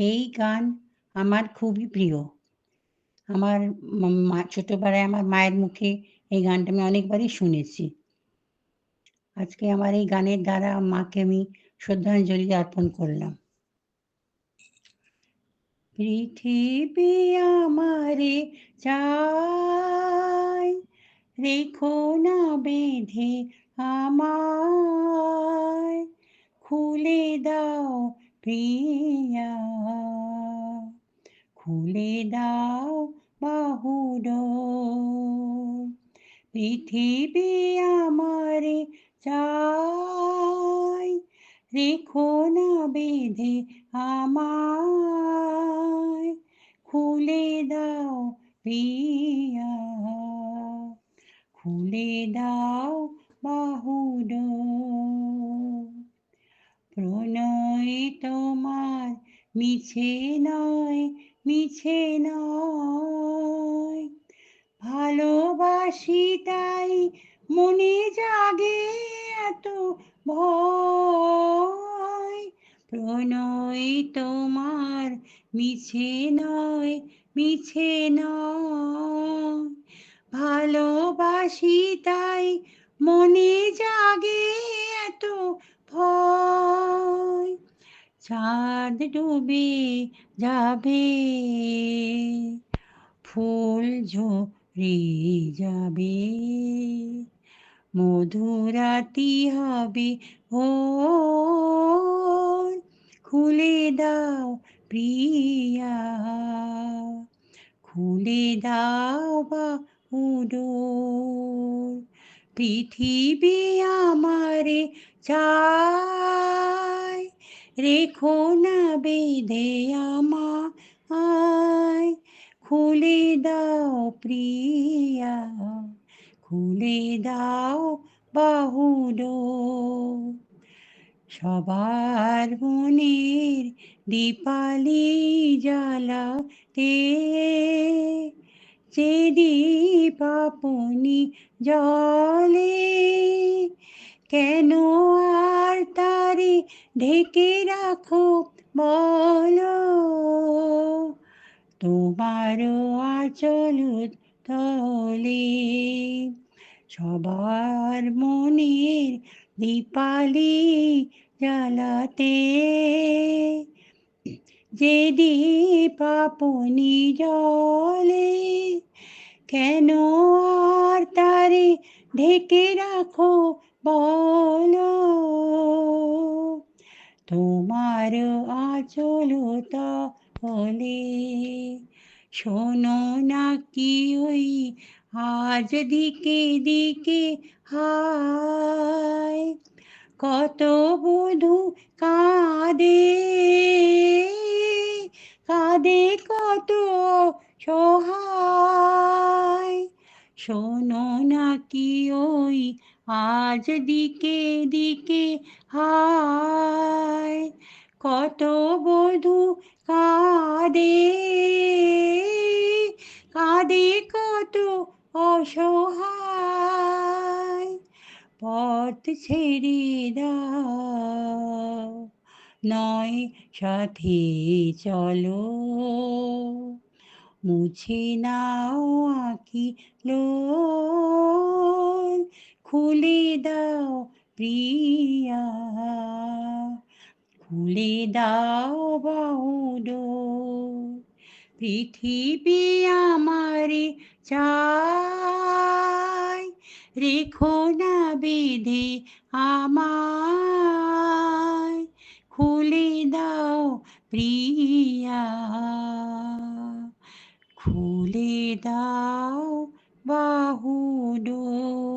এই গান আমার খুবই প্রিয়। আমার ছোটবেলায় আমার মায়ের মুখে এই গানটা আমি অনেকবারই শুনেছি। আজকে আমার এই গানের দ্বারা মাকে আমি শ্রদ্ধাঞ্জলি অর্পণ করলাম। পৃথিবী আমারে চায়, রেখো না বেঁধে আমায়, খুলে দাও প্রিয়া, খুলে দাও বাহুডোর। পৃথিবী আমারে চায়, রেখো না বেঁধে আমায়, খুলে দাও প্রিয়া, খুলে দাও বাহুডোর। প্রণয় তোমার মিছে নয়, মিছে নয়, ভালোবাসি তাই মনে জাগে এত ভয়। প্রণয় তোমার মিছে নয়, মিছে নয়, ভালোবাসি তাই মনে জাগে এত ভয়। চাঁদ ডুবে যাবে, ফুল ঝরে যাবে, মধুরাতি হবে ভোর, খুলে দাও প্রিয়া, খুলে দাও বাহুডোর। পৃথিবী আমারে চায়, রেখো না বেঁধে আমায়, খুলে দাও প্রিয়া, খুলে দাও বাহুডোর। সবার মনের দীপালি জ্বালাতে, যে দীপ আপনি জলে, কেন আর তারে ঢেকে রাখো বলো, তোমারও আঁচল তলে। সবার মনের দীপালি জ্বালাতে, যে দীপ আপনি জলে, কেন আর তারে ঢেকে রাখো বলো, তোমার আঁচল তলে। শোনো না কি ওই আজ দিকে দিকে হায়, কত বধূ কাঁদে, কাঁদে কত সহায়। শোনো না কি ওই আজ দিকে দিকে হায়, কত বধূ কাঁদে, কাঁদে কত অসহায়। পথ ছেড়ে দাও, নয় সাথে চলো, মুছে নাও আঁখিল, খুলে দাও প্রিয়া, খুলে দাও বাহুডোর। পৃথিবী আমারে চায়, রেখো না বেঁধে আমায়, খুলে দাও প্রিয়া, খুলে দাও বাহুডোর।